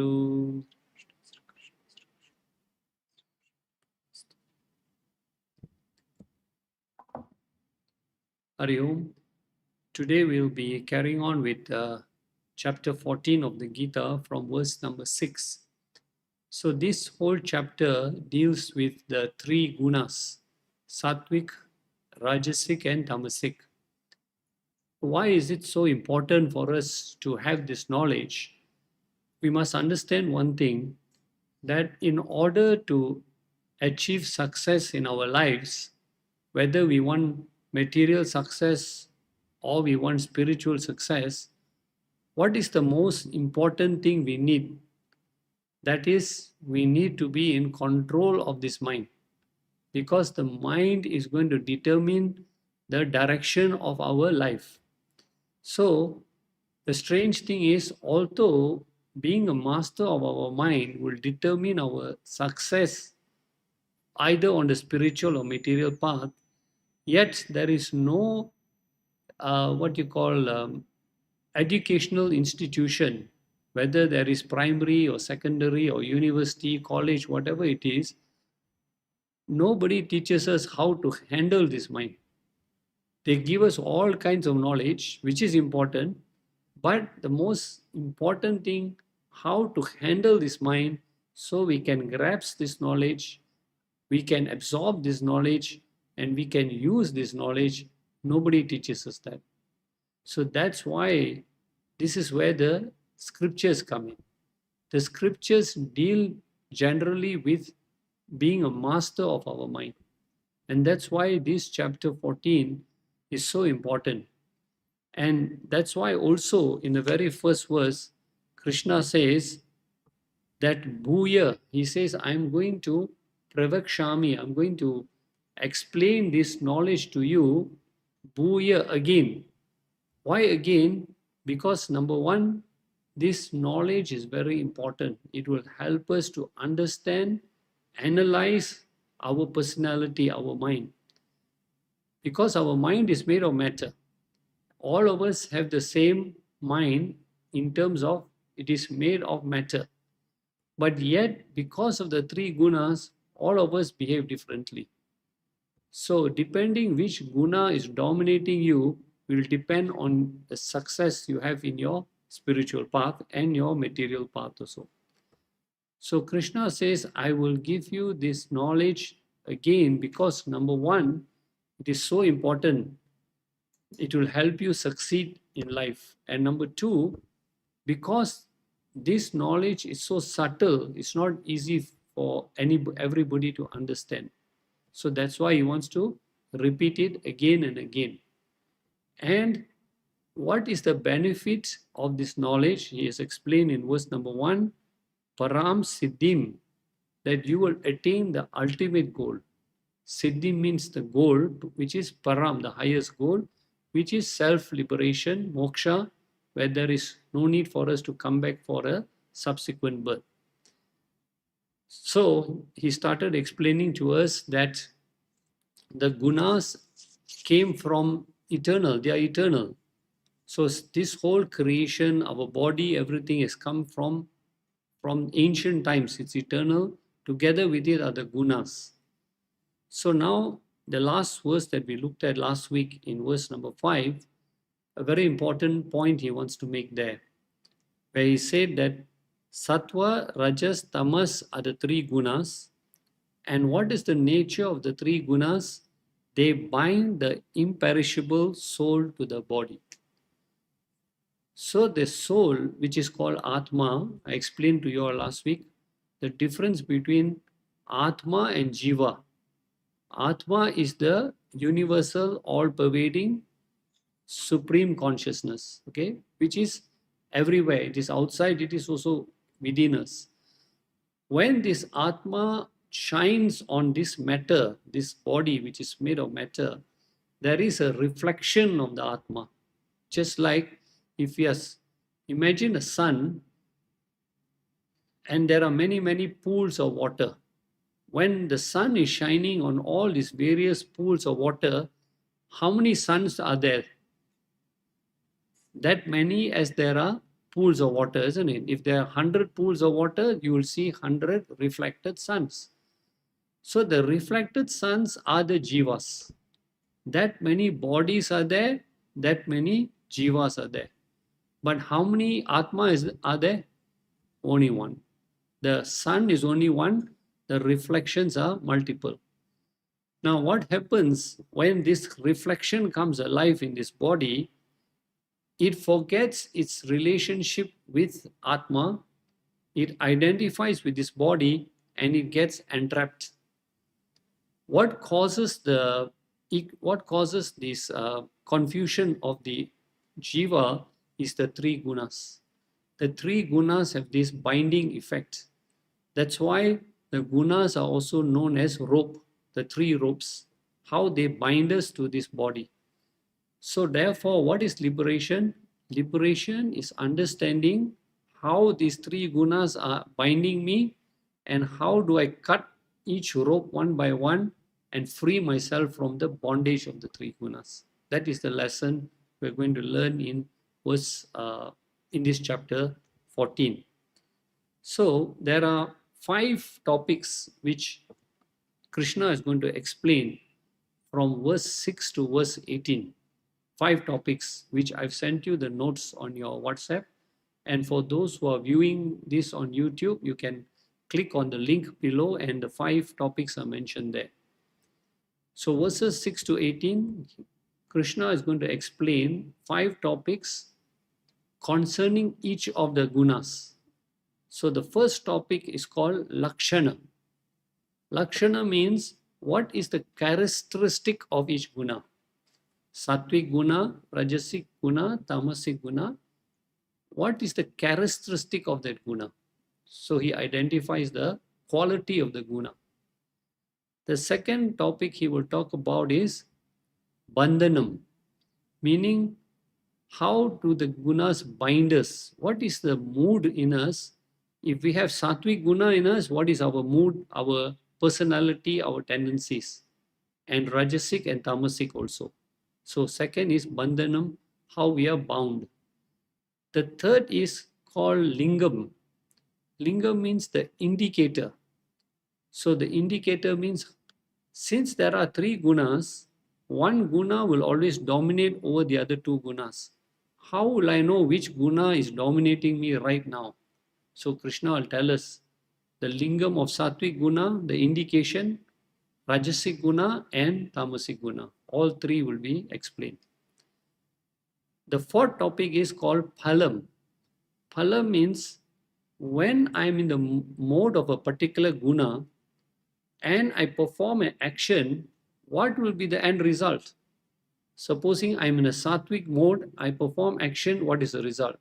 Om. Hari Om. Today we'll be carrying on with chapter 14 of the Gita from verse number 6. So this whole chapter deals with the three gunas, Sattvic, Rajasic and Tamasic. Why is it so important for us to have this knowledge? We must understand one thing, that in order to achieve success in our lives, whether we want material success or we want spiritual success, what is the most important thing we need? That is, we need to be in control of this mind, because the mind is going to determine the direction of our life. So, the strange thing is, although being a master of our mind will determine our success either on the spiritual or material path, yet there is no what you call educational institution, whether there is primary or secondary or university, college, whatever it is, nobody teaches us how to handle this mind. They give us all kinds of knowledge, which is important, but the most important thing, how to handle this mind so we can grasp this knowledge, we can absorb this knowledge, and we can use this knowledge. Nobody teaches us that. So that's why this is where the scriptures come in. The scriptures deal generally with being a master of our mind. And that's why this chapter 14 is so important. And that's why also in the very first verse, Krishna says that Bhuya, he says, I'm going to pravakshami, I'm going to explain this knowledge to you, Bhuya, again. Why again? Because number one, this knowledge is very important. It will help us to understand, analyze our personality, our mind. Because our mind is made of matter. All of us have the same mind in terms of it is made of matter. But yet, because of the three gunas, all of us behave differently. So, depending which guna is dominating you will depend on the success you have in your spiritual path and your material path also. So, Krishna says, I will give you this knowledge again because number one, it is so important. It will help you succeed in life. And number two, because this knowledge is so subtle, it's not easy for everybody to understand. So that's why he wants to repeat it again and again. And what is the benefit of this knowledge? He has explained in verse number 1, Param Siddhim, that you will attain the ultimate goal. Siddhi means the goal, which is Param, the highest goal, which is self-liberation, moksha, where there is no need for us to come back for a subsequent birth. So he started explaining to us that the gunas came from eternal, they are eternal. So this whole creation, our body, everything has come from ancient times, it's eternal. Together with it are the gunas. So now the last verse that we looked at last week in verse number 5, a very important point he wants to make there, where he said that Sattva, Rajas, Tamas are the three gunas. And what is the nature of the three gunas? They bind the imperishable soul to the body. So the soul, which is called Atma, I explained to you all last week, the difference between Atma and Jiva. Atma is the universal, all-pervading, supreme consciousness, okay, which is everywhere. It is outside, it is also within us. When this Atma shines on this matter, this body which is made of matter, there is a reflection of the Atma. Just like if yes, imagine a sun and there are many, many pools of water. When the sun is shining on all these various pools of water, how many suns are there? That many as there are pools of water, isn't it? If there are 100 pools of water, you will see 100 reflected suns. So the reflected suns are the jivas. That many bodies are there, that many jivas are there. But how many atmas are there? Only one. The sun is only one, the reflections are multiple. Now, what happens when this reflection comes alive in this body? It forgets its relationship with Atma, it identifies with this body, and it gets entrapped. What causes this confusion of the jiva is the three gunas. The three gunas have this binding effect. That's why the gunas are also known as rope, the three ropes, how they bind us to this body. So therefore, what is liberation? Liberation is understanding how these three gunas are binding me and how do I cut each rope one by one and free myself from the bondage of the three gunas. That is the lesson we're going to learn in this chapter 14. So there are 5 topics which Krishna is going to explain from verse 6 to verse 18. 5 topics which I've sent you the notes on your WhatsApp. And for those who are viewing this on YouTube, you can click on the link below and the 5 topics are mentioned there. So verses 6 to 18, Krishna is going to explain 5 topics concerning each of the gunas. So the first topic is called Lakshana. Lakshana means what is the characteristic of each guna. Sattvic guna, Rajasic guna, Tamasic guna. What is the characteristic of that guna? So he identifies the quality of the guna. The second topic he will talk about is Bandanam, meaning how do the gunas bind us? What is the mood in us? If we have Sattvic guna in us, what is our mood, our personality, our tendencies? And Rajasic and Tamasic also. So second is Bandanam, how we are bound. The third is called Lingam. Lingam means the indicator. So the indicator means since there are 3 gunas, one guna will always dominate over the other 2 gunas. How will I know which guna is dominating me right now? So Krishna will tell us the lingam of Sattvic guna, the indication, Rajasic guna and Tamasic guna. All 3 will be explained. The fourth topic is called Phalam. Phalam means when I'm in the mode of a particular guna and I perform an action, what will be the end result? Supposing I'm in a Sattvic mode, I perform action, what is the result?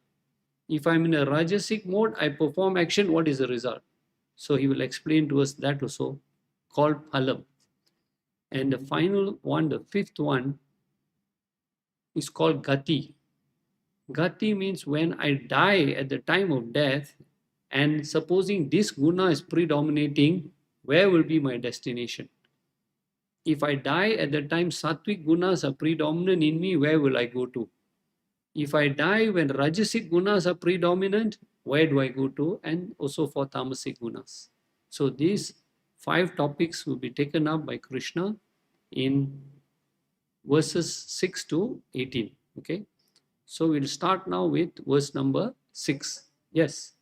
If I'm in a Rajasic mode, I perform action, what is the result? So he will explain to us that also, called Phalam. And the final one, the fifth one, is called Gatih. Gatih means when I die at the time of death, and supposing this guna is predominating, where will be my destination? If I die at the time Sattvic gunas are predominant in me, where will I go to? If I die when Rajasic gunas are predominant, where do I go to? And also for Tamasic gunas. So these 5 topics will be taken up by Krishna in verses 6 to 18. Okay. So we'll start now with verse number 6. Yes.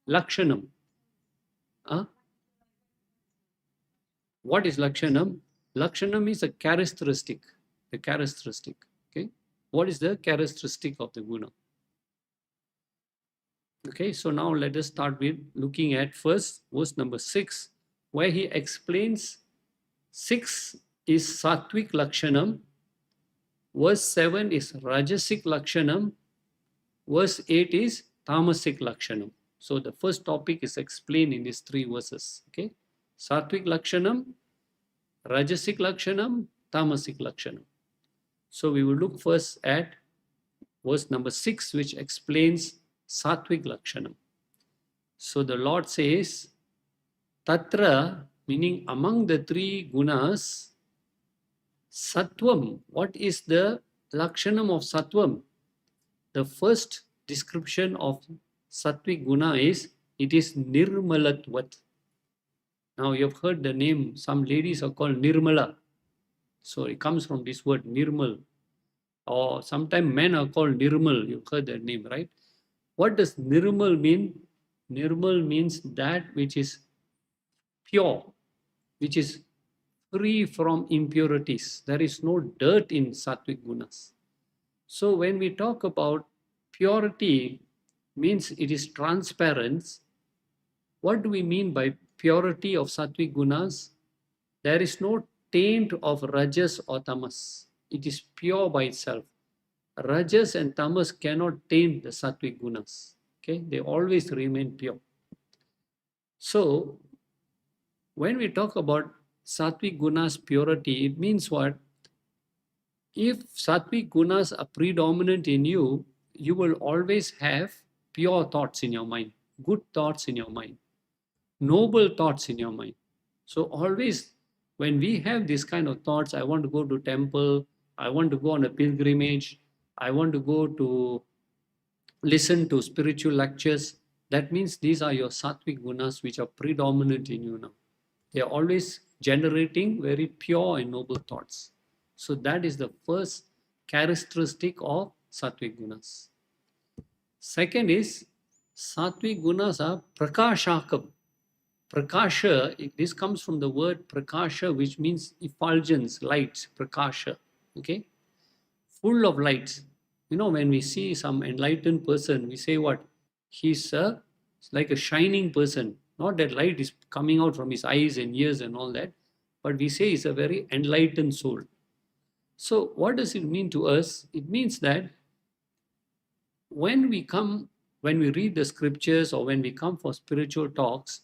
Lakshanam. What is Lakshanam? Lakshanam is a characteristic. The characteristic. Okay. What is the characteristic of the guna? Okay. So now let us start with looking at first verse number 6, where he explains 6 is Sattvic Lakshanam. Verse 7 is Rajasic Lakshanam. Verse 8 is Tamasic Lakshanam. So the first topic is explained in these 3 verses. Okay. Sattvic Lakshanam, Rajasic Lakshanam, Tamasic Lakshanam. So we will look first at verse number 6, which explains Sattvic Lakshanam. So the Lord says, Tatra, meaning among the 3 gunas, Sattvam. What is the Lakshanam of Sattvam? the first description of Sattvic Guna is, it is Nirmalatvat. Now you've heard the name, some ladies are called Nirmala. So it comes from this word Nirmal. Or sometimes men are called Nirmal. You've heard that name, right? What does Nirmal mean? Nirmal means that which is pure, which is free from impurities. There is no dirt in Sattvic Gunas. So when we talk about purity, means it is transparent. What do we mean by purity of Sattvic Gunas? There is no taint of Rajas or Tamas. It is pure by itself. Rajas and Tamas cannot taint the Sattvic Gunas. Okay, they always remain pure. So when we talk about Sattvic Gunas purity, it means what? If Sattvic Gunas are predominant in you, you will always have pure thoughts in your mind, good thoughts in your mind, noble thoughts in your mind. So always when we have this kind of thoughts, I want to go to temple, I want to go on a pilgrimage, I want to go to listen to spiritual lectures, that means these are your Sattvic Gunas which are predominant in you now. They are always generating very pure and noble thoughts. So that is the first characteristic of Sattvic Gunas. Second is, Sattvic Gunas are Prakashakam. Prakasha, this comes from the word Prakasha, which means effulgence, lights, Prakasha. Okay? Full of lights. You know, when we see some enlightened person, we say what? He's like a shining person. Not that light is coming out from his eyes and ears and all that, but we say he's a very enlightened soul. So what does it mean to us? It means that when we read the scriptures or when we come for spiritual talks,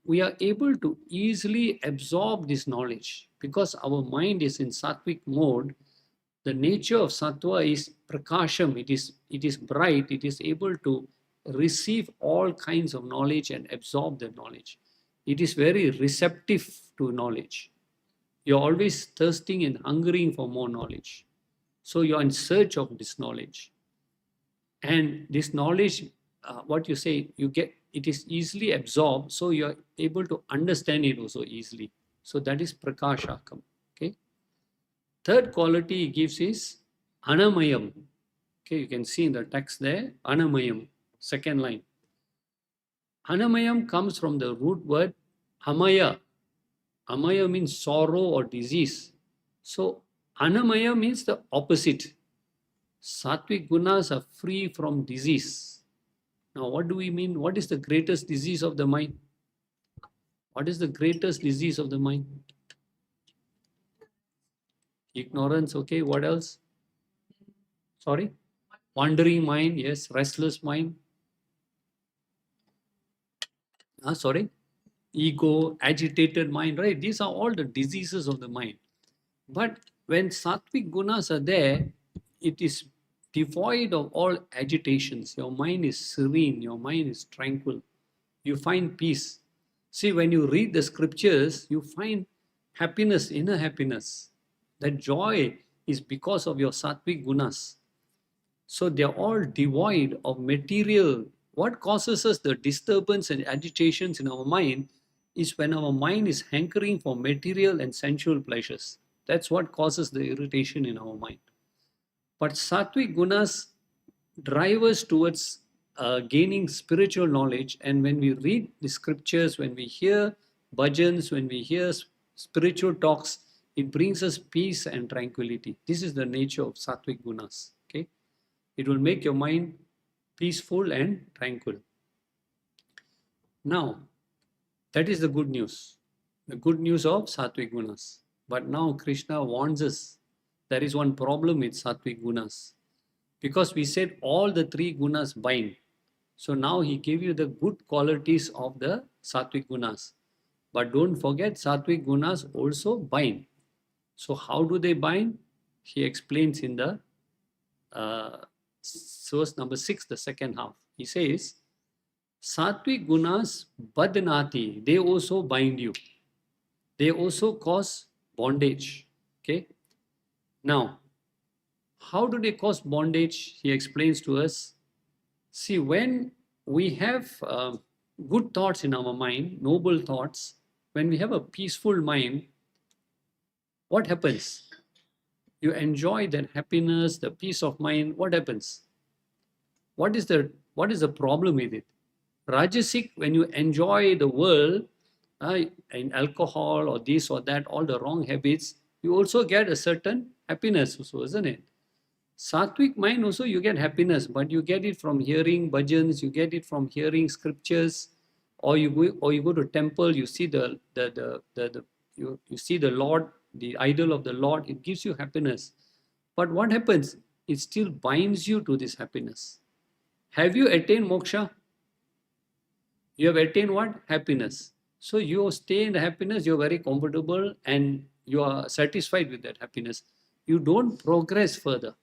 we are able to easily absorb this knowledge because our mind is in Sattvic mode. The nature of Sattva is prakasham, it is bright, it is able to receive all kinds of knowledge and absorb the knowledge. It is very receptive to knowledge. You're always thirsting and hungering for more knowledge. So you're in search of this knowledge. And this knowledge, what you say, you get, it is easily absorbed, so you're able to understand it also easily. So that is prakashakam. Okay. Third quality he gives is anamayam. Okay, you can see in the text there, anamayam, second line. Anamayam comes from the root word amaya. Amaya means sorrow or disease. So anamaya means the opposite. Sattvic Gunas are free from disease. Now what do we mean? What is the greatest disease of the mind? What is the greatest disease of the mind? Ignorance, okay. What else? Sorry? Wandering mind, yes. Restless mind. Sorry? Ego, agitated mind, right? These are all the diseases of the mind. But when Sattvic Gunas are there, it is devoid of all agitations. Your mind is serene, your mind is tranquil. You find peace. See, when you read the scriptures, you find happiness, inner happiness. That joy is because of your Sattvic Gunas. So they are all devoid of material. What causes us the disturbance and agitations in our mind is when our mind is hankering for material and sensual pleasures. That's what causes the irritation in our mind. But Sattvic Gunas drive us towards gaining spiritual knowledge. And when we read the scriptures, when we hear bhajans, when we hear spiritual talks, it brings us peace and tranquility. This is the nature of Sattvic Gunas. Okay? It will make your mind peaceful and tranquil. Now, that is the good news. The good news of Sattvic Gunas. But now Krishna warns us. There is one problem with Sattvic Gunas. Because we said all the three Gunas bind. So now he gave you the good qualities of the Sattvic Gunas. But don't forget, Sattvic Gunas also bind. So how do they bind? He explains in the verse number 6, the second half. He says, Sattvic Gunas badnati, they also bind you. They also cause bondage. Okay. Now, How do they cause bondage? He explains to us. See, when we have good thoughts in our mind, noble thoughts, when we have a peaceful mind, what happens? You enjoy that happiness, the peace of mind. What happens? What is the problem with it? Rajasic, when you enjoy the world, in alcohol or this or that, all the wrong habits, you also get a certain happiness also, isn't it? Sattvic mind also you get happiness, but you get it from hearing bhajans, you get it from hearing scriptures, or you go to temple, you see you see the Lord, the idol of the Lord, it gives you happiness. But what happens? It still binds you to this happiness. Have you attained moksha? You have attained what? Happiness. So you stay in the happiness, you're very comfortable and you are satisfied with that happiness. You don't progress further.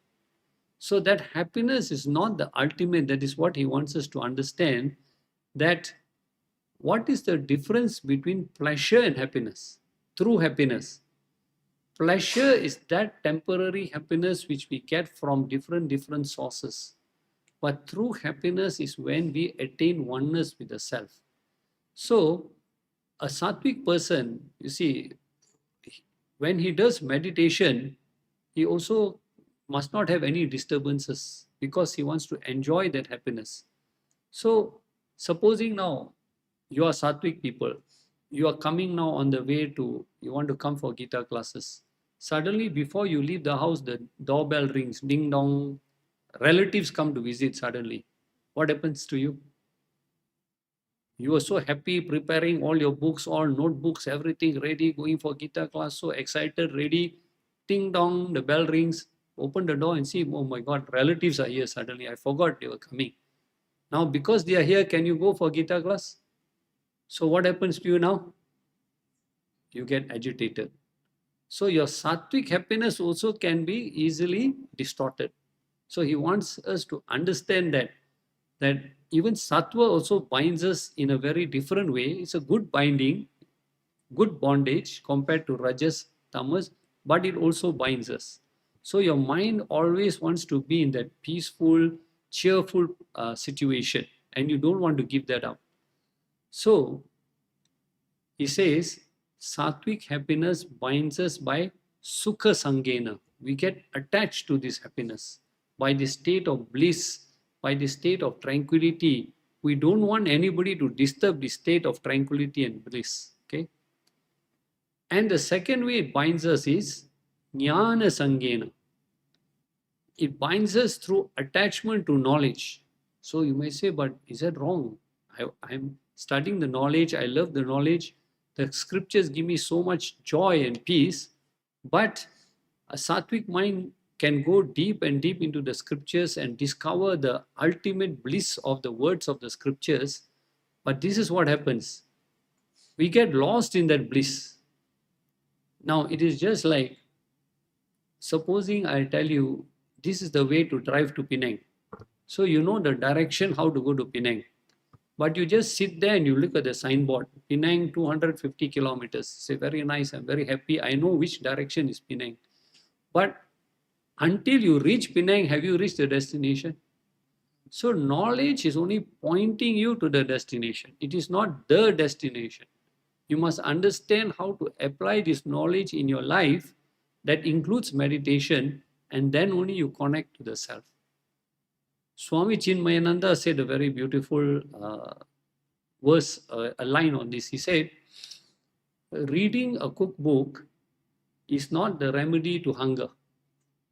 So that happiness is not the ultimate. That is what he wants us to understand, that what is the difference between pleasure and happiness? True happiness. Pleasure is that temporary happiness which we get from different sources. But true happiness is when we attain oneness with the self. So a sattvic person, you see, when he does meditation, he also must not have any disturbances because he wants to enjoy that happiness. So, supposing now you are sattvic people, you are coming now on the way to, you want to come for Gita classes. Suddenly, before you leave the house, the doorbell rings, ding dong, relatives come to visit suddenly. What happens to you? You are so happy preparing all your books, all notebooks, everything ready, going for Gita class, so excited, ready. Ding dong, the bell rings. Open the door and see, oh my God, relatives are here suddenly. I forgot they were coming. Now, because they are here, can you go for Gita class? So, what happens to you now? You get agitated. So, your sattvic happiness also can be easily distorted. So, he wants us to understand that even sattva also binds us in a very different way. It's a good binding, good bondage compared to rajas, tamas, but it also binds us. So your mind always wants to be in that peaceful, cheerful situation, and you don't want to give that up. So he says, sattvic happiness binds us by sukha sangena. We get attached to this happiness by the state of bliss, by the state of tranquility. We don't want anybody to disturb the state of tranquility and bliss. Okay. And the second way it binds us is jnana sangena. It binds us through attachment to knowledge. So you may say, but is that wrong? I'm studying the knowledge, I love the knowledge. The scriptures give me so much joy and peace. But a sattvic mind can go deep and deep into the scriptures and discover the ultimate bliss of the words of the scriptures. But this is what happens. We get lost in that bliss. Now, it is just like, supposing I tell you, this is the way to drive to Penang. So you know the direction how to go to Penang. But you just sit there and you look at the signboard, Penang 250 kilometers. Say, very nice, I'm very happy. I know which direction is Penang. But until you reach Penang, have you reached the destination? So knowledge is only pointing you to the destination. It is not the destination. You must understand how to apply this knowledge in your life. That includes meditation, and then only you connect to the self. Swami Chinmayananda said a very beautiful verse, a line on this. He said, reading a cookbook is not the remedy to hunger.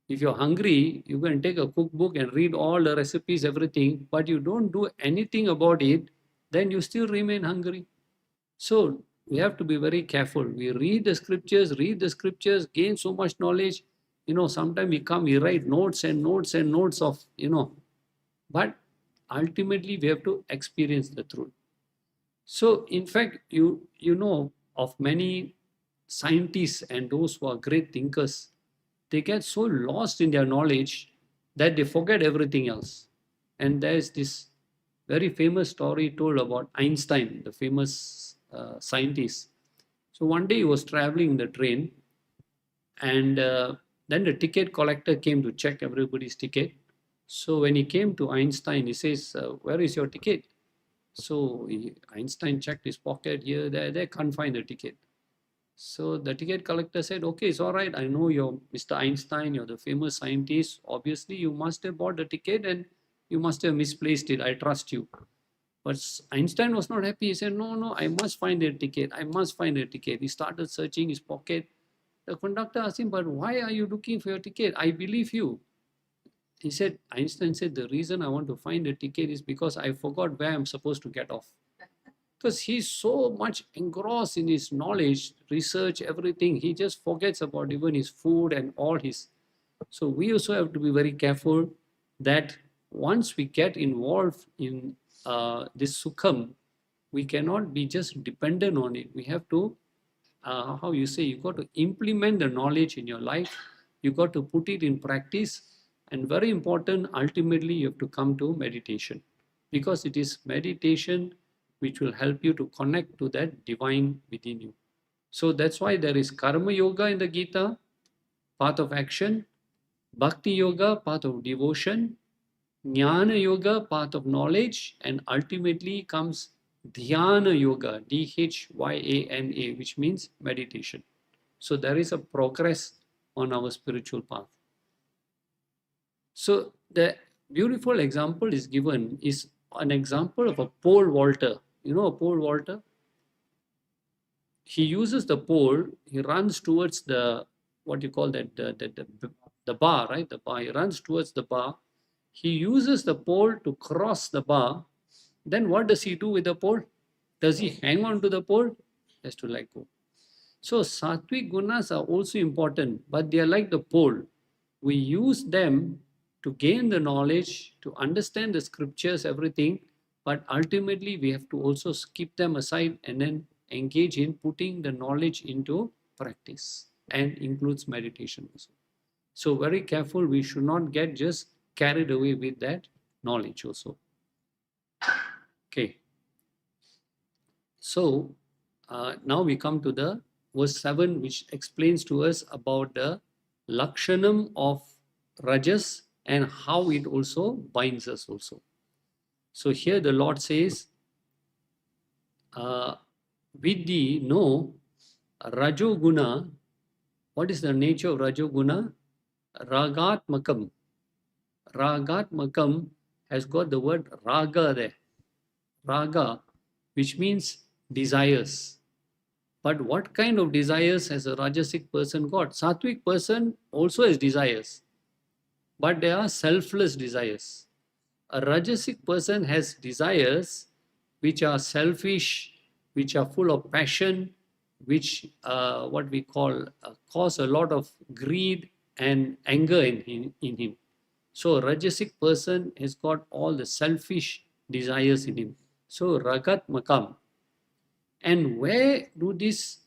If you're hungry, you can take a cookbook and read all the recipes, everything, but you don't do anything about it, then you still remain hungry. So we have to be very careful. We read the scriptures, gain so much knowledge. Sometimes we write notes and notes and notes of, but ultimately we have to experience the truth. So in fact, you know of many scientists and those who are great thinkers, they get so lost in their knowledge that they forget everything else. And there's this very famous story told about Einstein, the famous scientist. So one day he was traveling in the train, and Then the ticket collector came to check everybody's ticket. So when he came to Einstein, he says, where is your ticket? So Einstein checked his pocket here, there, can't find the ticket. So the ticket collector said, okay, it's all right. I know you're Mr. Einstein, you're the famous scientist. Obviously, you must have bought the ticket and you must have misplaced it. I trust you. But Einstein was not happy. He said, no, I must find a ticket. I must find a ticket. He started searching his pocket. The conductor asked him, but why are you looking for your ticket? I believe you. He said, Einstein said, the reason I want to find a ticket is because I forgot where I'm supposed to get off. Because he's so much engrossed in his knowledge, research, everything, he just forgets about even his food and all his. So we also have to be very careful that once we get involved in this sukham, we cannot be just dependent on it. We have to, how you say, you got to implement the knowledge in your life. You got to put it in practice. And very important, ultimately, you have to come to meditation. Because it is meditation which will help you to connect to that divine within you. So that's why there is karma yoga in the Gita, path of action, bhakti yoga, path of devotion, jnana yoga, path of knowledge, and ultimately comes dhyana yoga, Dhyana, which means meditation. So there is a progress on our spiritual path. So the beautiful example is given is an example of a pole vaulter. You know a pole vaulter? He uses the pole, he runs towards the, what you call that, the bar, right? The bar, he runs towards the bar. He uses the pole to cross the bar. Then what does he do with the pole? Does he hang on to the pole? He has to let go. So sattvic gunas are also important, but they are like the pole. We use them to gain the knowledge, to understand the scriptures, everything, but ultimately we have to also keep them aside and then engage in putting the knowledge into practice, and includes meditation also. So very careful, we should not get just carried away with that knowledge also. Okay. So now we come to the verse 7, which explains to us about the Lakshanam of Rajas and how it also binds us also. So here the Lord says, Vidhi, no, Rajo Guna. What is the nature of Rajo Guna? Ragatmakam. Ragatmakam has got the word raga there. Raga, which means desires. But what kind of desires has a Rajasic person got? Sattvic person also has desires, but they are selfless desires. A Rajasic person has desires which are selfish, which are full of passion, which what we call cause a lot of greed and anger in him. So a Rajasic person has got all the selfish desires in him. So Ragat Makam. And where do this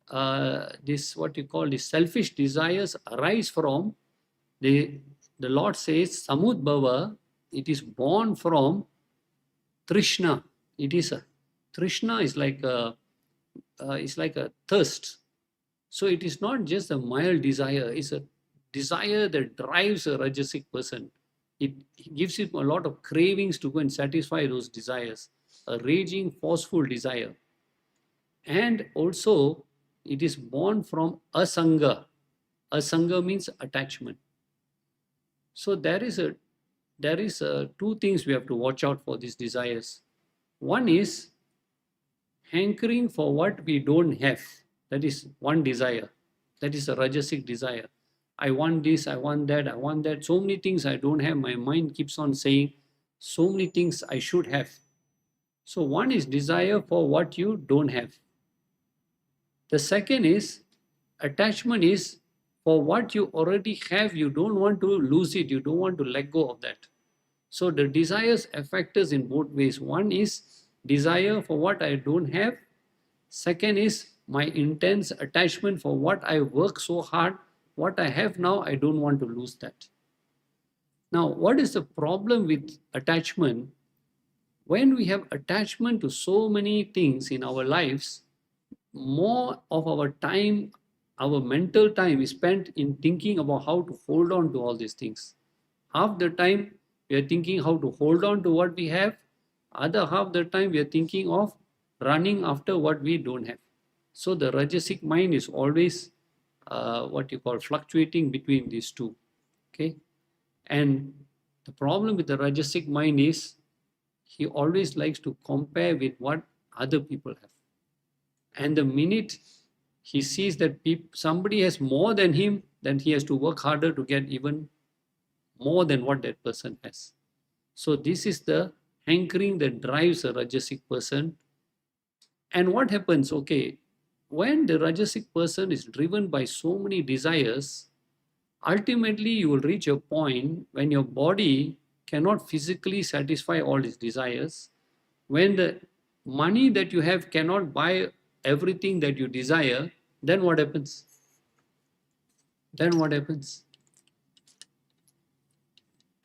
what you call the selfish desires arise from? The Lord says Samudbhava, it is born from Trishna. It is a Trishna is like a thirst. So it is not just a mild desire, it's a desire that drives a Rajasic person. It gives him a lot of cravings to go and satisfy those desires, a raging, forceful desire. And also, it is born from asanga. Asanga means attachment. So there is two things we have to watch out for these desires. One is hankering for what we don't have. That is one desire. That is a Rajasic desire. I want this, I want that, I want that. So many things I don't have. My mind keeps on saying so many things I should have. So one is desire for what you don't have. The second is attachment is for what you already have. You don't want to lose it. You don't want to let go of that. So the desires affect us in both ways. One is desire for what I don't have. Second is my intense attachment for what I work so hard. What I have now, I don't want to lose that. Now, what is the problem with attachment? When we have attachment to so many things in our lives, more of our time our mental time is spent in thinking about how to hold on to all these things. Half the time we are thinking how to hold on to what we have, other half the time we are thinking of running after what we don't have. So the rajasic mind is always what you call fluctuating between these two. Okay, and the problem with the rajasic mind is he always likes to compare with what other people have. And the minute he sees that somebody has more than him, then he has to work harder to get even more than what that person has. So this is the hankering that drives a rajasic person. And what happens? Okay, when the rajasic person is driven by so many desires, ultimately you will reach a point when your body cannot physically satisfy all its desires, when the money that you have cannot buy everything that you desire, then what happens? Then what happens?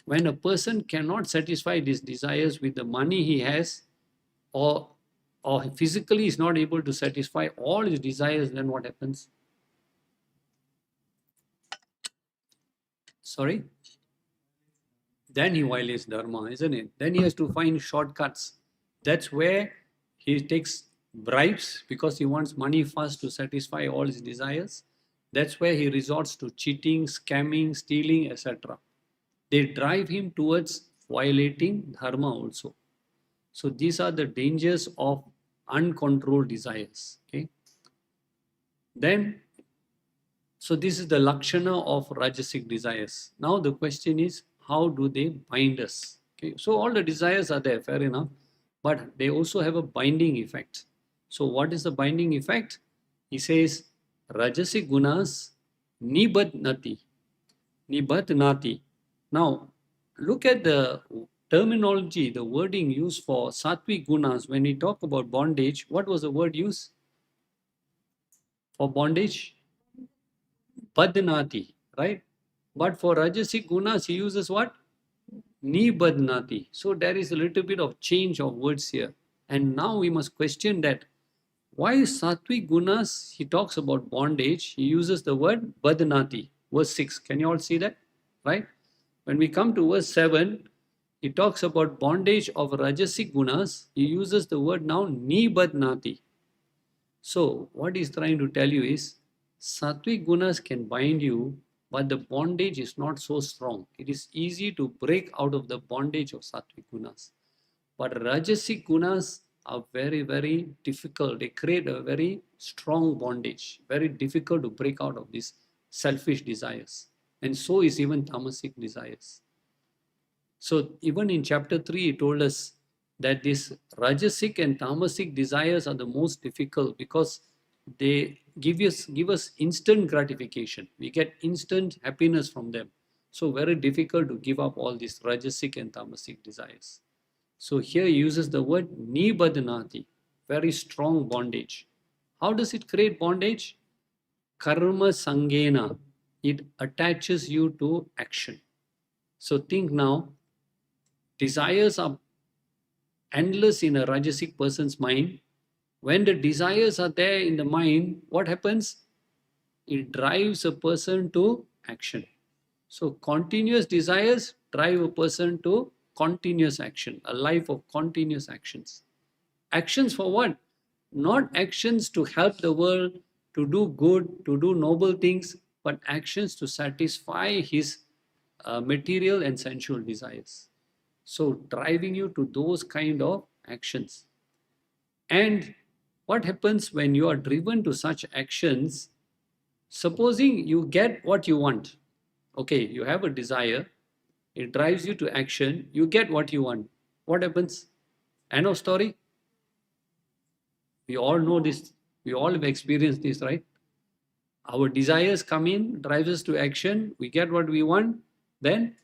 When a person cannot satisfy these desires with the money he has, or physically is not able to satisfy all his desires, then what happens? Sorry? Then he violates dharma, isn't it? Then he has to find shortcuts. That's where he takes bribes because he wants money fast to satisfy all his desires. That's where he resorts to cheating, scamming, stealing, etc. They drive him towards violating dharma also. So these are the dangers of uncontrolled desires. Okay. Then, so this is the Lakshana of Rajasic desires. Now the question is, how do they bind us? Okay. So all the desires are there, fair enough, but they also have a binding effect. So what is the binding effect? He says, Rajasic gunas nibadnati. Nibadnati. Now, look at the terminology, the wording used for Sattvic gunas. When we talk about bondage, what was the word used for bondage? Badnati, right? But for Rajasic gunas, he uses what? Nibadnati. So there is a little bit of change of words here. And now we must question that. Why Sattvic gunas, he talks about bondage, he uses the word badnati, verse 6. Can you all see that? Right? When we come to verse 7, he talks about bondage of Rajasic gunas. He uses the word now nibadnati. So what he's trying to tell you is Sattvic gunas can bind you, but the bondage is not so strong. It is easy to break out of the bondage of Sattvic gunas. But Rajasic gunas are very, very difficult. They create a very strong bondage, very difficult to break out of these selfish desires. And so is even tamasic desires. So even in chapter 3, he told us that these rajasic and tamasic desires are the most difficult because they give us instant gratification. We get instant happiness from them. So very difficult to give up all these rajasic and tamasic desires. So here he uses the word nibadnati, very strong bondage. How does it create bondage? Karma sangena. It attaches you to action. So think now, desires are endless in a Rajasic person's mind. When the desires are there in the mind, what happens? It drives a person to action. So continuous desires drive a person to continuous action, a life of continuous actions. Actions for what? Not actions to help the world, to do good, to do noble things, but actions to satisfy his material and sensual desires. So driving you to those kind of actions. And what happens when you are driven to such actions? Supposing you get what you want. Okay, you have a desire, it drives you to action, you get what you want. What happens? End of story? We all know this, we all have experienced this, right? Our desires come in, drives us to action, we get what we want, then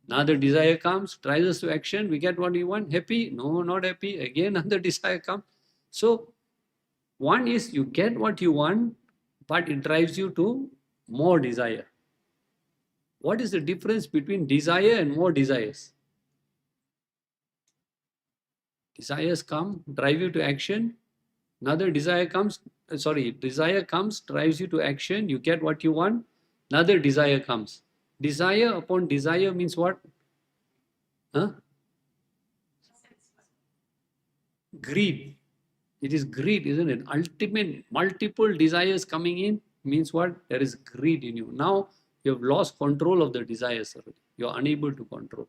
another desire comes, drives us to action, we get what we want. Happy? No, not happy. Again, another desire comes. So, one is you get what you want, but it drives you to more desire. What is the difference between desire and more desires? Desires come, drive you to action. Another desire comes, desire comes, drives you to action, you get what you want, another desire comes. Desire upon desire means what? Huh? Greed. It is greed, isn't it? Ultimate, multiple desires coming in means what? There is greed in you. Now you have lost control of the desires already. You are unable to control.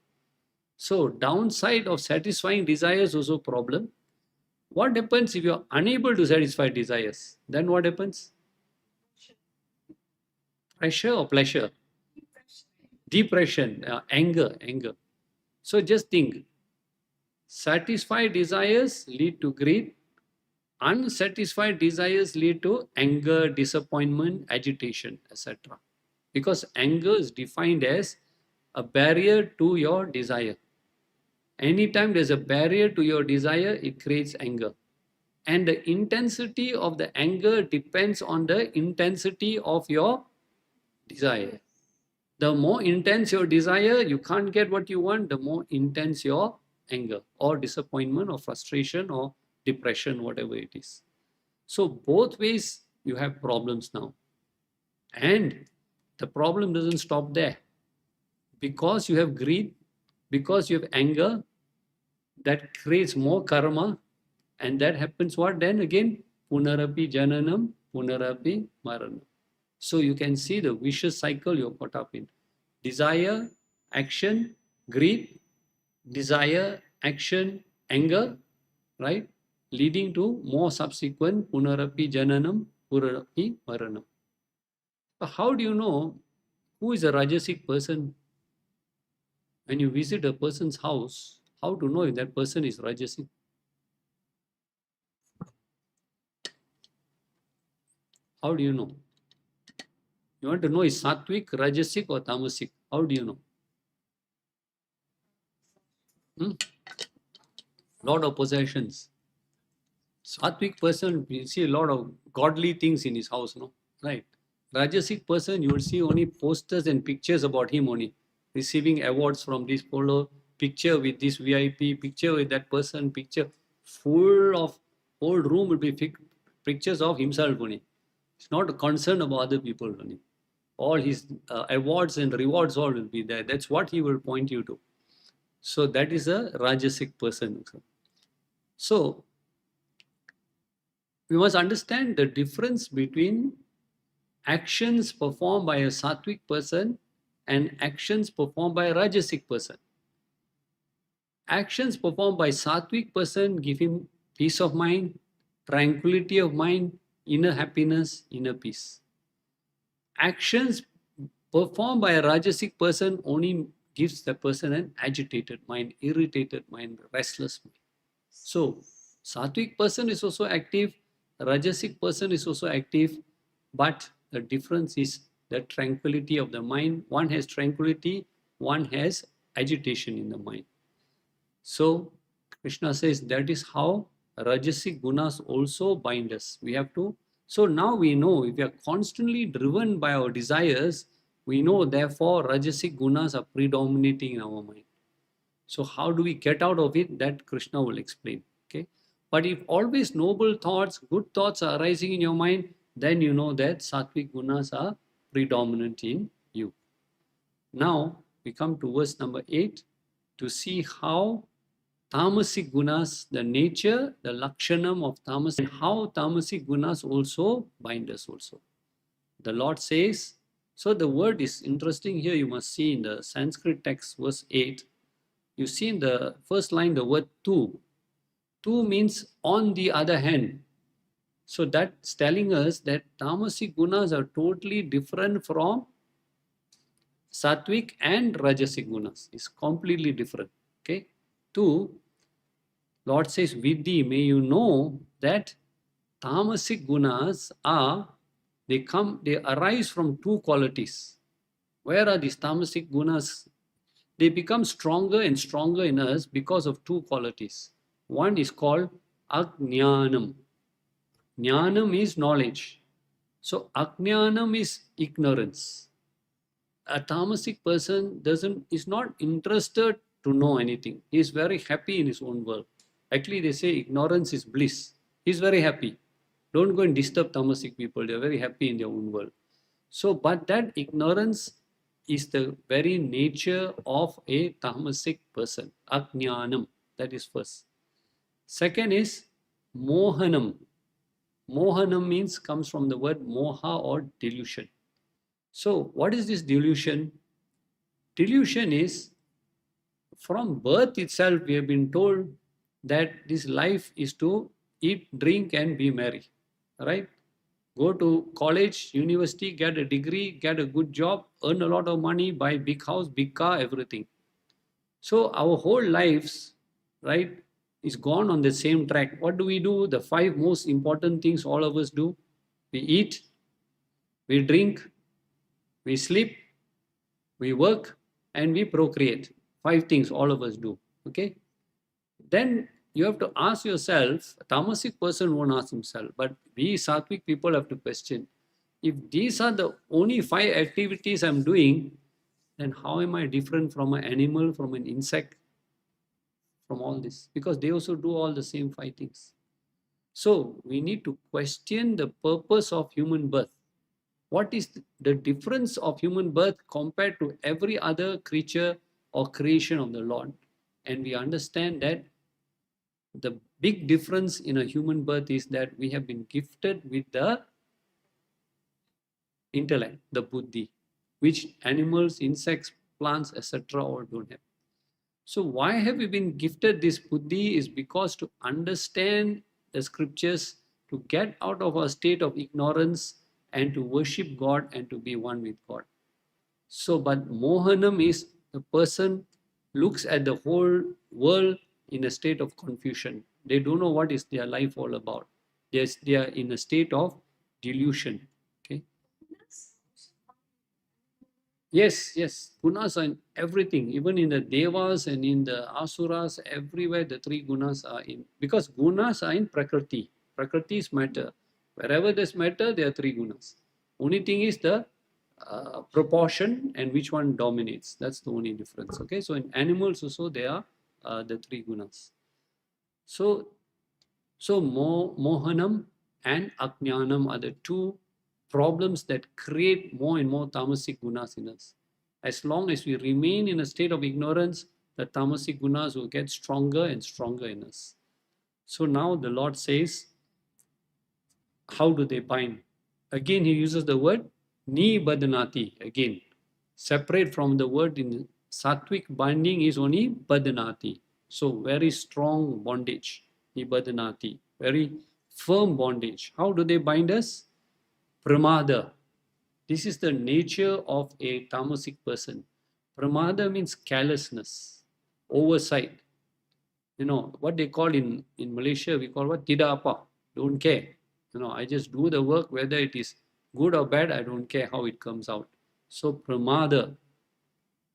So downside of satisfying desires also problem. What happens if you are unable to satisfy desires? Then what happens? Pressure or pleasure? Depression, anger. So just think, satisfied desires lead to greed, unsatisfied desires lead to anger, disappointment, agitation, etc. Because anger is defined as a barrier to your desire. Anytime there's a barrier to your desire, it creates anger. And the intensity of the anger depends on the intensity of your desire. The more intense your desire, you can't get what you want, the more intense your anger or disappointment or frustration or depression, whatever it is. So both ways you have problems now. And the problem doesn't stop there. Because you have greed, because you have anger, that creates more karma. And that happens what then again? Punarapi jananam, punarapi maranam. So you can see the vicious cycle you're caught up in. Desire, action, greed, desire, action, anger, right? Leading to more subsequent punarapi jananam, punarapi maranam. So how do you know who is a rajasic person? When you visit a person's house, how to know if that person is rajasic? How do you know? You want to know is sattvic, rajasic or tamasic? How do you know? Lot of possessions. Sattvic person, you see a lot of godly things in his house, no? Right. Rajasic person, you will see only posters and pictures about him only. Receiving awards from this polo, picture with this VIP, picture with that person, picture full of, whole room will be pictures of himself only. It's not concerned about other people only. All his awards and rewards all will be there. That's what he will point you to. So that is a rajasic person. So we must understand the difference between actions performed by a sattvic person and actions performed by a rajasic person. Actions performed by sattvic person give him peace of mind, tranquility of mind, inner happiness, inner peace. Actions performed by a rajasic person only gives the person an agitated mind, irritated mind, restless mind. So, sattvic person is also active, rajasic person is also active, but the difference is the tranquility of the mind. One has tranquility, one has agitation in the mind. So, Krishna says that is how rajasic gunas also bind us. We have to. So now we know if we are constantly driven by our desires, we know therefore rajasic gunas are predominating in our mind. So how do we get out of it? That Krishna will explain. Okay. But if always noble thoughts, good thoughts are arising in your mind, then you know that sattvic gunas are predominant in you. Now we come to verse number 8 to see how tamasic gunas, the nature, the lakshanam of tamas, and how tamasic gunas also bind us also. The Lord says, so the word is interesting here, you must see in the Sanskrit text, verse 8. You see in the first line the word tu. Tu means on the other hand. So that's telling us that tamasic gunas are totally different from sattvic and rajasic gunas. It's completely different. Okay. Tu, Lord says, Vidhi, may you know that tamasic gunas are, they arise from two qualities. Where are these tamasic gunas? They become stronger and stronger in us because of two qualities. One is called ajnanam. Jnanam is knowledge. So ajnanam is ignorance. A tamasic person is not interested to know anything. He is very happy in his own world. Actually, they say ignorance is bliss. He is very happy. Don't go and disturb tamasic people. They're very happy in their own world. So, but that ignorance is the very nature of a tamasic person. Ajnanam. That is first. Second is mohanam. Mohanam means comes from the word moha or delusion. So, what is this delusion? Delusion is from birth itself, we have been told that this life is to eat, drink, and be merry. Right? Go to college, university, get a degree, get a good job, earn a lot of money, buy big house, big car, everything. So our whole lives, right, is gone on the same track. What do we do? The five most important things all of us do: we eat, we drink, we sleep, we work, and we procreate. Five things all of us do. Okay. Then you have to ask yourself, a tamasic person won't ask himself, but we sattvic people have to question, if these are the only five activities I'm doing, then how am I different from an animal, from an insect, from all this? Because they also do all the same five things. So we need to question the purpose of human birth. What is the difference of human birth compared to every other creature or creation of the Lord? And we understand that the big difference in a human birth is that we have been gifted with the intellect, the buddhi, which animals, insects, plants, etc. all don't have. So why have we been gifted this buddhi is because to understand the scriptures, to get out of our state of ignorance and to worship God and to be one with God. So, but mohanam is the person looks at the whole world in a state of confusion. They don't know what is their life all about. They are in a state of delusion. Okay. Yes, yes. Gunas are in everything, even in the devas and in the asuras, everywhere the three gunas are in. Because gunas are in prakriti. Prakriti is matter. Wherever there's matter, there are three gunas. Only thing is the proportion and which one dominates. That's the only difference. Okay, so in animals also there are the three gunas. So mohanam and ajnanam are the two problems that create more and more tamasic gunas in us. As long as we remain in a state of ignorance, the tamasic gunas will get stronger and stronger in us. So now the Lord says, how do they bind? Again, he uses the word nibadhanati. Again, separate from the word in sattvic binding is only badhanati. So very strong bondage, nibadhanati, very firm bondage. How do they bind us? Pramada. This is the nature of a tamasic person. Pramada means carelessness, oversight. You know, what they call in Malaysia, we call what? Tidak apa. Don't care. You know, I just do the work, whether it is good or bad, I don't care how it comes out. So pramada,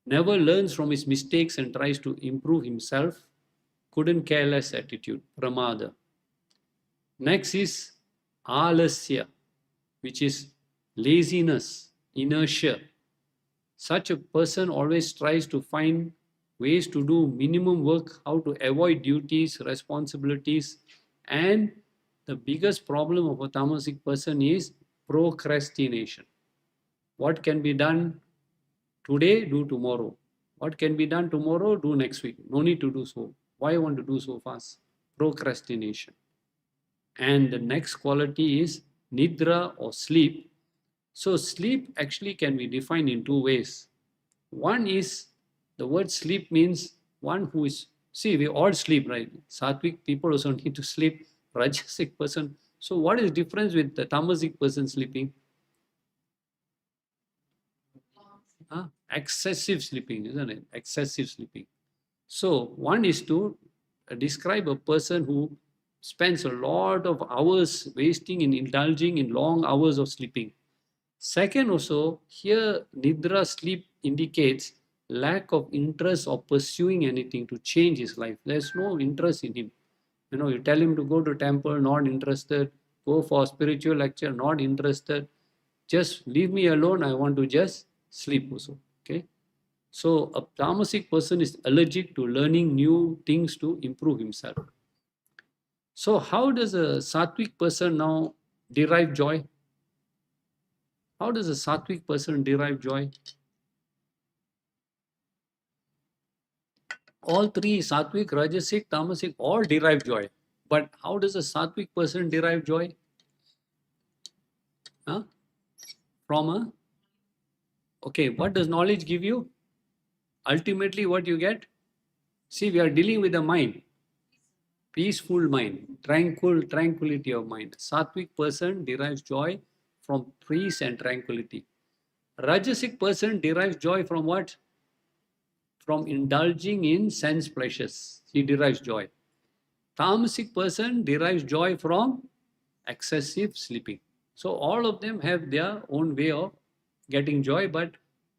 never learns from his mistakes and tries to improve himself. Couldn't care less attitude, pramada. Next is alasya, which is laziness, inertia. Such a person always tries to find ways to do minimum work, how to avoid duties, responsibilities, and the biggest problem of a tamasic person is procrastination. What can be done today, do tomorrow. What can be done tomorrow, do next week. No need to do so. Why want to do so fast? Procrastination. And the next quality is nidra or sleep. So sleep actually can be defined in two ways. One is, the word sleep means one who is, see, we all sleep, right? Sattvic people also need to sleep. Rajasic person. So what is the difference with the tamasic person sleeping? Excessive sleeping, isn't it? Excessive sleeping. So one is to describe a person who spends a lot of hours wasting in indulging in long hours of sleeping. Second also, here nidra sleep indicates lack of interest or pursuing anything to change his life. There's no interest in him. You know, you tell him to go to temple, not interested. Go for spiritual lecture, not interested. Just leave me alone. I want to just sleep also. Okay. So a tamasic person is allergic to learning new things to improve himself. So how does a sattvic person now derive joy? How does a sattvic person derive joy? All three, sattvic, rajasic, tamasic, all derive joy. But how does a sattvic person derive joy? Huh? From a, okay, what does knowledge give you? Ultimately, what you get? See, we are dealing with the mind, peaceful mind, tranquility of mind. Sattvic person derives joy from peace and tranquility. Rajasic person derives joy from what? From indulging in sense pleasures. He derives joy. Tamasic person derives joy from excessive sleeping. So all of them have their own way of getting joy, but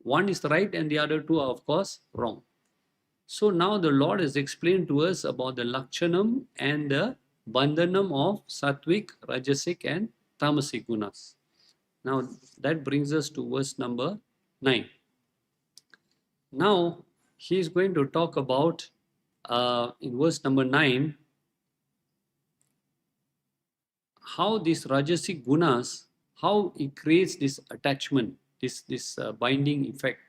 one is right and the other two are, of course, wrong. So now the Lord has explained to us about the Lakshanam and the Bandanam of Sattvic, Rajasic, and Tamasic Gunas. Now that brings us to verse number 9. Now he is going to talk about, in verse number 9, how these Rajasic Gunas, how it creates this attachment, this binding effect.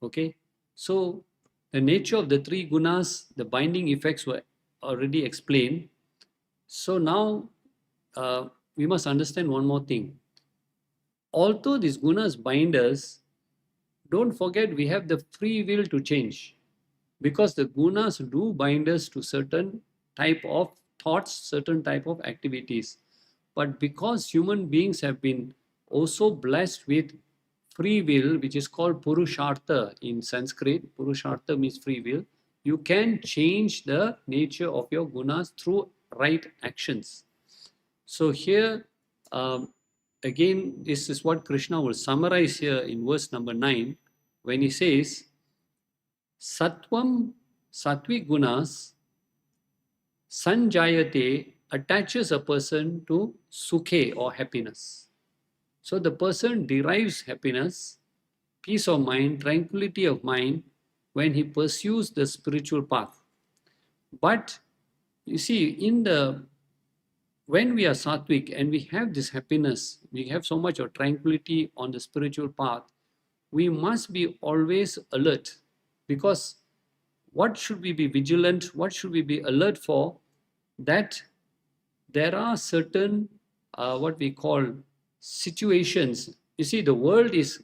Okay, so the nature of the three gunas, the binding effects were already explained. So now we must understand one more thing. Although these gunas bind us, don't forget we have the free will to change, because the gunas do bind us to certain type of thoughts, certain type of activities. But because human beings have been also blessed with free will, which is called Purushartha in Sanskrit, Purushartha means free will, you can change the nature of your gunas through right actions. So here, again, this is what Krishna will summarize here in verse number 9, when he says, Sattvam, sattvic gunas, sanjayate, attaches a person to sukhe or happiness. So the person derives happiness, peace of mind, tranquility of mind when he pursues the spiritual path. But you see, when we are sattvic and we have this happiness, we have so much of tranquility on the spiritual path, we must be always alert, because what should we be vigilant, what should we be alert for? That there are certain what we call situations. You see, the world is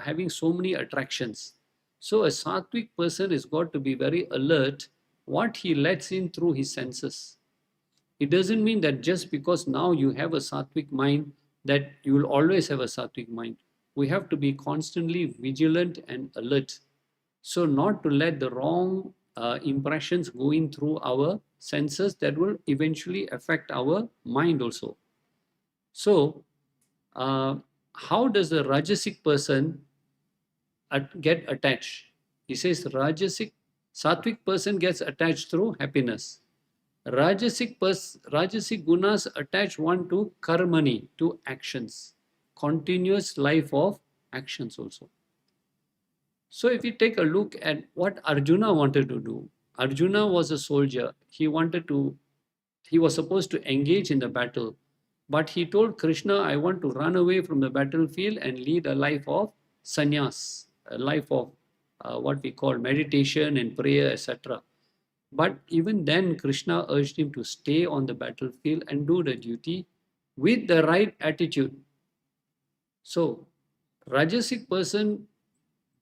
having so many attractions. So a sattvic person has got to be very alert what he lets in through his senses. It doesn't mean that just because now you have a sattvic mind that you will always have a sattvic mind. We have to be constantly vigilant and alert. So not to let the wrong impressions go in through our senses that will eventually affect our mind also. So how does the Rajasic person get attached? He says Rajasic, Sattvic person gets attached through happiness. Rajasic gunas attach one to karmani, to actions, continuous life of actions also. So if we take a look at what Arjuna wanted to do, Arjuna was a soldier. He was supposed to engage in the battle, but he told Krishna, I want to run away from the battlefield and lead a life of sannyas, a life of what we call meditation and prayer, etc. But even then, Krishna urged him to stay on the battlefield and do the duty with the right attitude. So, Rajasic person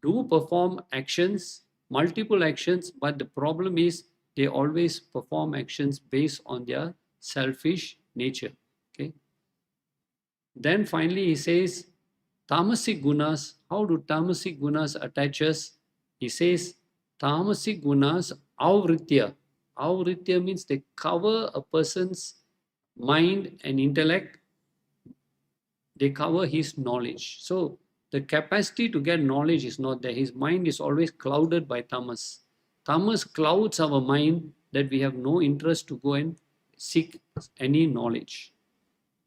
do perform actions, multiple actions, but the problem is they always perform actions based on their selfish nature. Okay. Then finally he says, Tamasic gunas. How do Tamasic gunas attach us? He says, Tamasic gunas avritya. Avritya means they cover a person's mind and intellect. They cover his knowledge. So the capacity to get knowledge is not there. His mind is always clouded by tamas. Tamas clouds our mind that we have no interest to go and seek any knowledge.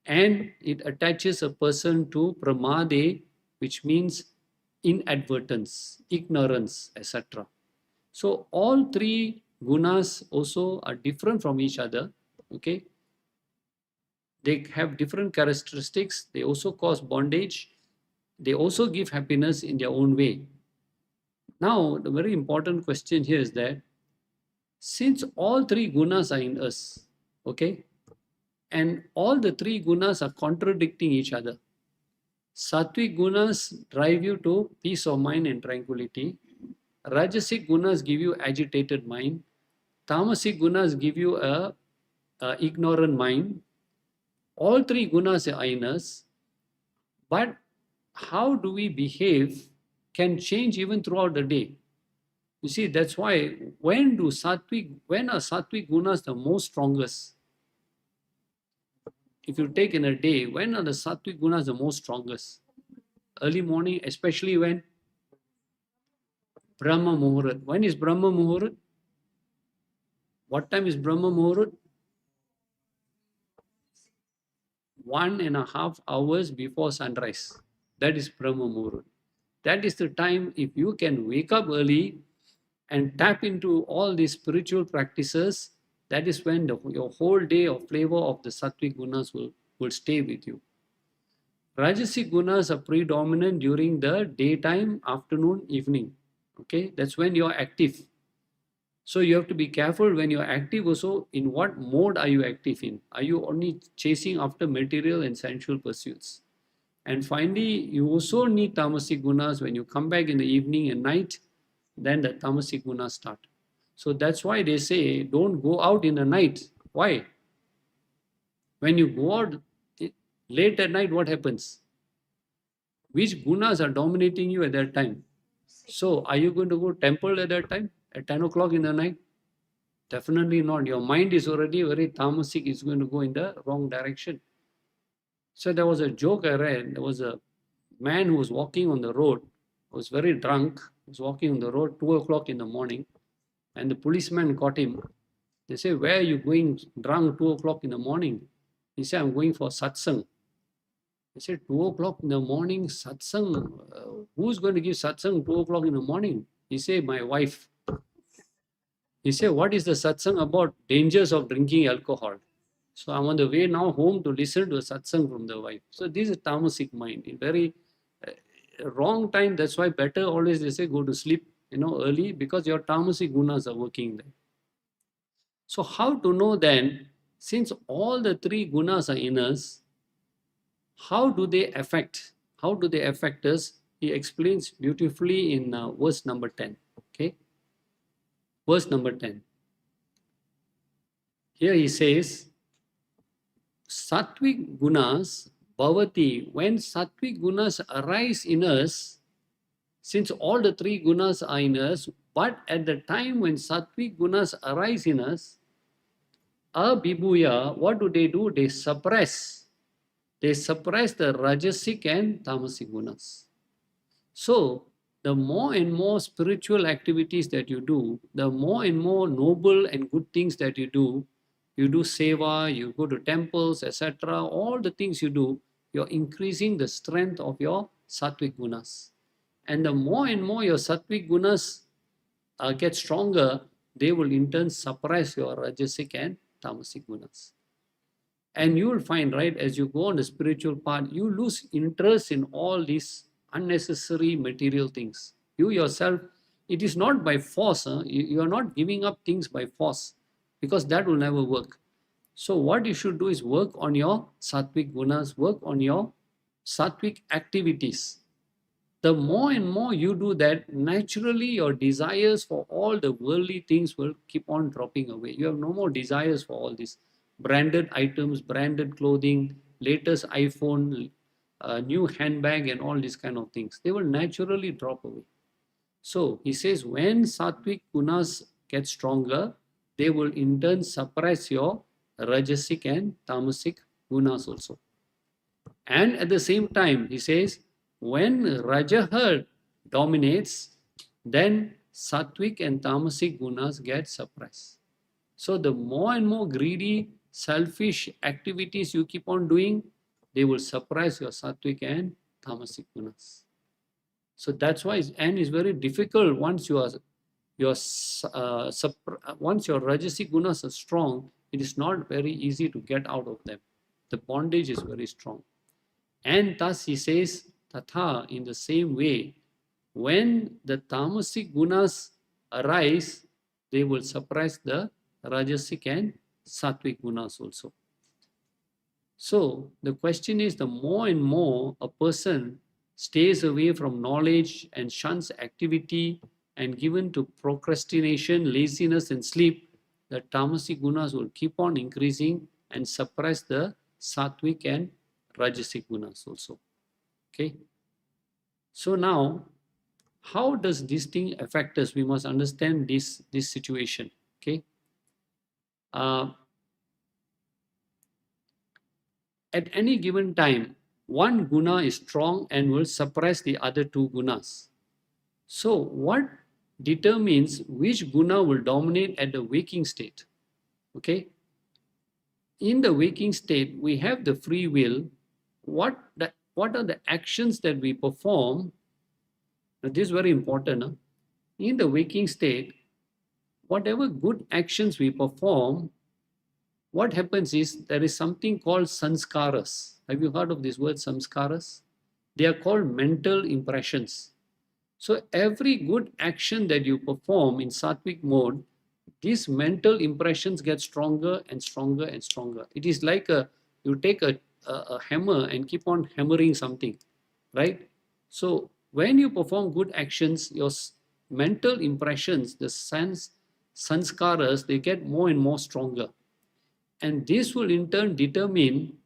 And it attaches a person to pramade, which means inadvertence, ignorance, etc. So all three gunas also are different from each other. Okay. They have different characteristics. They also cause bondage. They also give happiness in their own way. Now, the very important question here is that since all three gunas are in us, okay, and all the three gunas are contradicting each other. Sattvic gunas drive you to peace of mind and tranquility. Rajasic gunas give you agitated mind. Tamasic gunas give you a ignorant mind. All three gunas are in us, but how do we behave can change even throughout the day. You see, that's why when are sattvic gunas the most strongest? If you take in a day, when are the sattvic gunas the most strongest? Early morning, especially when Brahma Muhurat. When is Brahma Muhurat? What time is Brahma Muhurat? 1.5 hours before sunrise. That is Brahma Muhurat. That is the time, if you can wake up early and tap into all these spiritual practices, that is when your whole day of flavor of the sattvic gunas will stay with you. Rajasic gunas are predominant during the daytime, afternoon, evening. Okay, that's when you're active. So you have to be careful when you're active also, in what mode are you active in? Are you only chasing after material and sensual pursuits? And finally, you also need tamasic gunas when you come back in the evening and night, then the tamasic gunas start. So that's why they say don't go out in the night. Why? When you go out late at night, what happens? Which gunas are dominating you at that time? So are you going to go temple at that time at 10 o'clock in the night? Definitely not. Your mind is already very tamasic, it's going to go in the wrong direction. So there was a joke I read. There was a man who was walking on the road, was very drunk, was walking on the road 2 o'clock in the morning, and the policeman caught him. They say, where are you going drunk 2 o'clock in the morning? He said, I'm going for satsang. They said, 2 o'clock in the morning, satsang? Who's going to give satsang 2 o'clock in the morning? He said, my wife. He said, what is the satsang about? Dangers of drinking alcohol. So I'm on the way now home to listen to a satsang from the wife. So this is tamasic mind. In very wrong time. That's why better always they say go to sleep, early, because your tamasic gunas are working there. So how to know then, since all the three gunas are in us, how do they affect? How do they affect us? He explains beautifully in verse number 10. Okay, verse number 10. Here he says, Sattvic gunas bhavati. When sattvic gunas arise in us, since all the three gunas are in us, but at the time when sattvic gunas arise in us, abhibuya, what do? They suppress. They suppress the rajasic and tamasic gunas. So, the more and more spiritual activities that you do, the more and more noble and good things that you do seva, you go to temples, etc., all the things you do, you're increasing the strength of your sattvic gunas. And the more and more your sattvic gunas get stronger, they will in turn suppress your rajasic and tamasic gunas. And you will find, right, as you go on the spiritual path, you lose interest in all these unnecessary material things. You yourself, it is not by force. You are not giving up things by force, because that will never work. So what you should do is work on your sattvic gunas, work on your sattvic activities. The more and more you do that, naturally your desires for all the worldly things will keep on dropping away. You have no more desires for all these branded items, branded clothing, latest iPhone, new handbag, and all these kind of things. They will naturally drop away. So he says, when sattvic gunas get stronger, they will in turn suppress your rajasic and tamasic gunas also. And at the same time, he says, when rajaha dominates, then sattvic and tamasic gunas get suppressed. So the more and more greedy, selfish activities you keep on doing, they will suppress your sattvic and tamasic gunas. So that's why, and it's very difficult once once your rajasic gunas are strong, it is not very easy to get out of them. The bondage is very strong. And thus he says, Tatha, in the same way, when the tamasic gunas arise, they will suppress the rajasic and sattvic gunas also. So the question is, the more and more a person stays away from knowledge and shuns activity and given to procrastination, laziness and sleep, the tamasic gunas will keep on increasing and suppress the sattvic and rajasic gunas also. Okay. So now, how does this thing affect us? We must understand this situation. Okay. At any given time, one guna is strong and will suppress the other two gunas. So, what determines which guna will dominate at the waking state? Okay. In the waking state, we have the free will. What are the actions that we perform? Now, this is very important. Huh? In the waking state, whatever good actions we perform, what happens is there is something called sanskaras. Have you heard of this word sanskaras? They are called mental impressions. So every good action that you perform in sattvic mode, these mental impressions get stronger and stronger and stronger. It is like you take a hammer and keep on hammering something, right? So when you perform good actions, your mental impressions, the sanskaras, they get more and more stronger. And this will in turn determine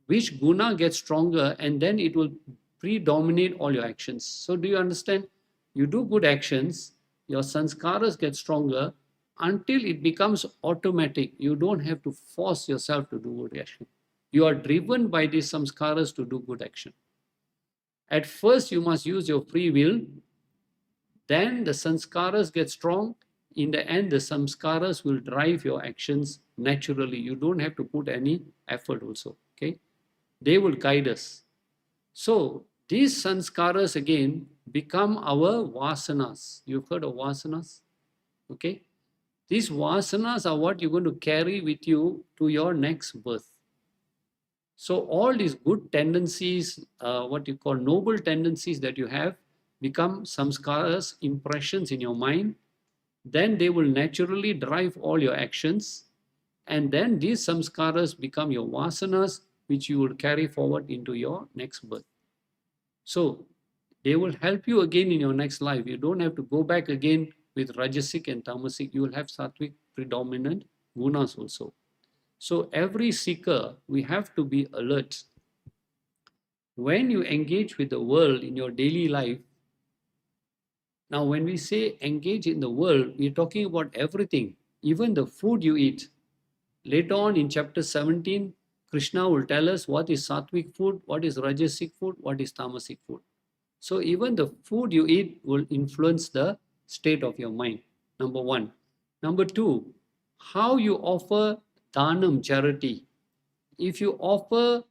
which guna gets stronger, and then it will predominate all your actions. So do you understand? You do good actions, your sanskaras get stronger until it becomes automatic. You don't have to force yourself to do good action. You are driven by these samskaras to do good action. At first, you must use your free will. Then the sanskaras get strong. In the end, the samskaras will drive your actions naturally. You don't have to put any effort also. Okay, they will guide us. So these sanskaras again become our vasanas. You've heard of vasanas? Okay, these vasanas are what you're going to carry with you to your next birth. So all these good tendencies, what you call noble tendencies that you have, become samskaras, impressions in your mind. Then they will naturally drive all your actions. And then these samskaras become your vasanas, which you will carry forward into your next birth. So they will help you again in your next life. You don't have to go back again with rajasic and tamasic. You will have sattvic predominant gunas also. So every seeker, we have to be alert. When you engage with the world in your daily life, now when we say engage in the world, we're talking about everything, even the food you eat. Later on in chapter 17, Krishna will tell us what is sattvic food, what is rajasic food, what is tamasic food. So even the food you eat will influence the state of your mind, number one. Number two, how you offer dhanam, charity. If you offer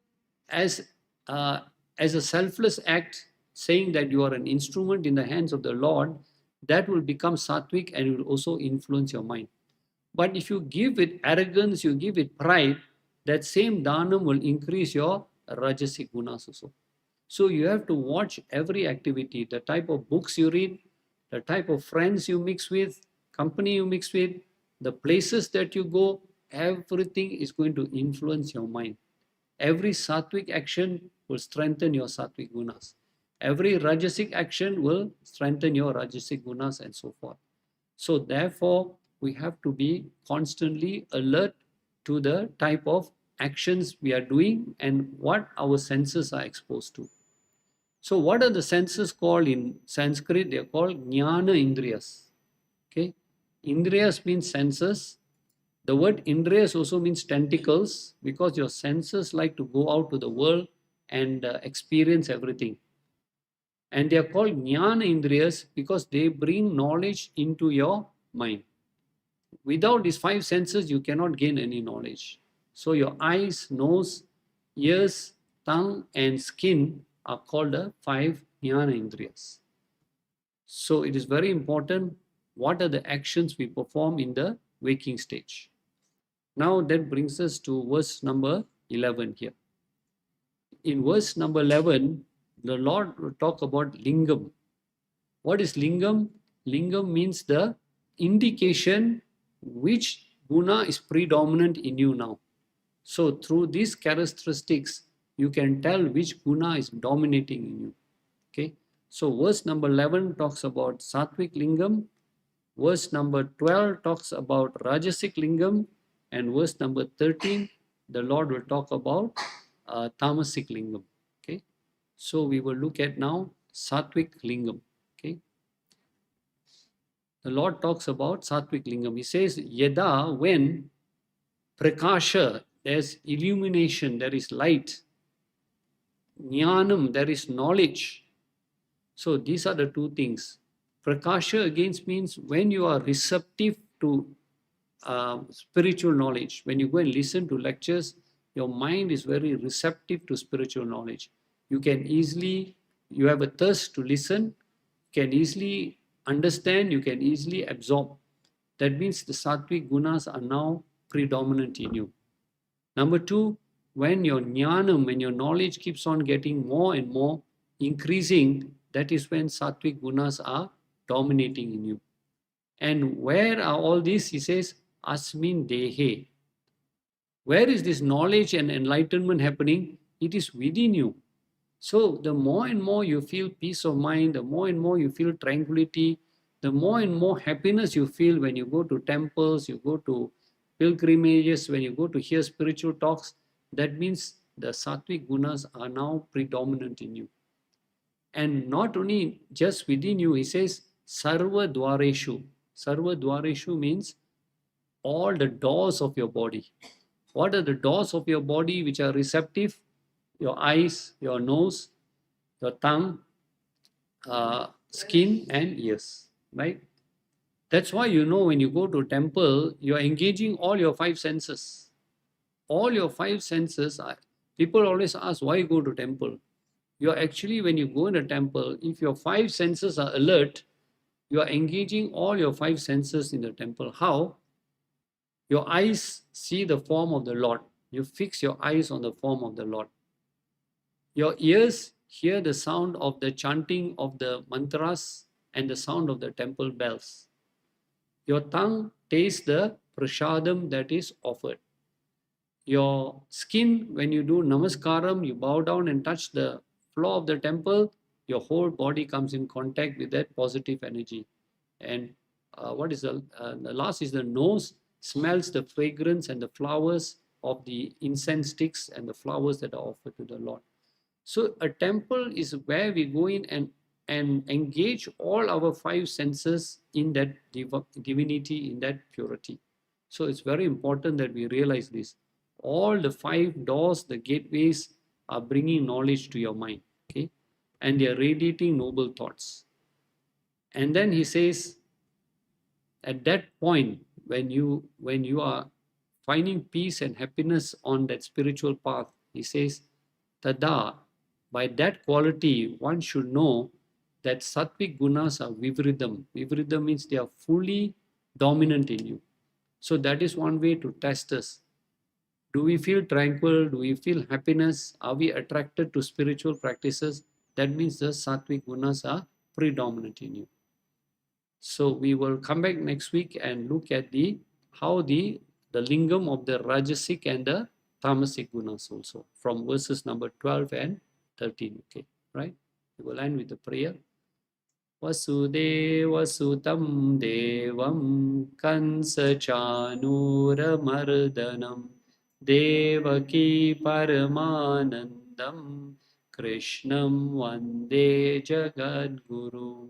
as a selfless act, saying that you are an instrument in the hands of the Lord, that will become sattvic and will also influence your mind. But if you give with arrogance, you give with pride, that same dhanam will increase your rajasic gunas also. So you have to watch every activity, the type of books you read, the type of friends you mix with, company you mix with, the places that you go, everything is going to influence your mind. Every sattvic action will strengthen your sattvic gunas. Every rajasic action will strengthen your rajasic gunas and so forth. So therefore, we have to be constantly alert to the type of actions we are doing and what our senses are exposed to. So what are the senses called in Sanskrit? They are called jnana indriyas. Okay, indriyas means senses. The word indriyas also means tentacles, because your senses like to go out to the world and experience everything. And they are called jnana indriyas because they bring knowledge into your mind. Without these five senses, you cannot gain any knowledge. So your eyes, nose, ears, tongue, and skin are called the five jnana indriyas. So it is very important what are the actions we perform in the waking stage. Now that brings us to verse number 11 here. In verse number 11, the Lord will talk about Lingam. What is Lingam? Lingam means the indication which Guna is predominant in you now. So through these characteristics, you can tell which Guna is dominating in you. Okay. So verse number 11 talks about Sattvic Lingam. Verse number 12 talks about Rajasic Lingam. And verse number 13, the Lord will talk about Tamasic Lingam. Okay. So we will look at now Sattvic Lingam. Okay. The Lord talks about Sattvic Lingam. He says, Yada, when Prakasha, there's illumination, there is light. Jnanam, there is knowledge. So these are the two things. Prakasha against means when you are receptive to spiritual knowledge. When you go and listen to lectures, your mind is very receptive to spiritual knowledge. You have a thirst to listen, you can easily understand, you can easily absorb. That means the Sattvic Gunas are now predominant in you. Number two, when your jnanam, when your knowledge keeps on getting more and more increasing, that is when Sattvic Gunas are dominating in you. And where are all these? He says, Asmin Dehe. Where is this knowledge and enlightenment happening? It is within you. So the more and more you feel peace of mind, the more and more you feel tranquility, the more and more happiness you feel when you go to temples, you go to pilgrimages, when you go to hear spiritual talks. That means the Sattvic Gunas are now predominant in you. And not only just within you, he says, Sarva Dwareshu. Sarva Dwareshu means all the doors of your body. What are the doors of your body which are receptive? Your eyes, your nose, your tongue, skin and ears, right? That's why when you go to a temple, you're engaging all your five senses. All your five senses, people always ask, why go to temple? You're actually, when you go in a temple, if your five senses are alert, you are engaging all your five senses in the temple. How? Your eyes see the form of the Lord. You fix your eyes on the form of the Lord. Your ears hear the sound of the chanting of the mantras and the sound of the temple bells. Your tongue tastes the prasadam that is offered. Your skin, when you do namaskaram, you bow down and touch the floor of the temple, your whole body comes in contact with that positive energy. And the last is the nose, smells the fragrance and the flowers of the incense sticks and the flowers that are offered to the Lord. So a temple is where we go in and engage all our five senses in that divinity, in that purity. So it's very important that we realize this. All the five doors, the gateways are bringing knowledge to your mind, okay? And they are radiating noble thoughts. And then he says, at that point, when you are finding peace and happiness on that spiritual path, he says, Tada, by that quality, one should know that Sattvic Gunas are Vivridam. Vivridam means they are fully dominant in you. So that is one way to test us. Do we feel tranquil? Do we feel happiness? Are we attracted to spiritual practices? That means the Sattvic Gunas are predominant in you. So we will come back next week and look at how the lingam of the Rajasic and the Tamasic Gunas also, from verses number 12 and 13. Okay, right? We will end with the prayer. Vasudeva Sutam Devam Kansa Chanura Mardanam Devaki Paramanandam Krishnam Vande Jagadguru.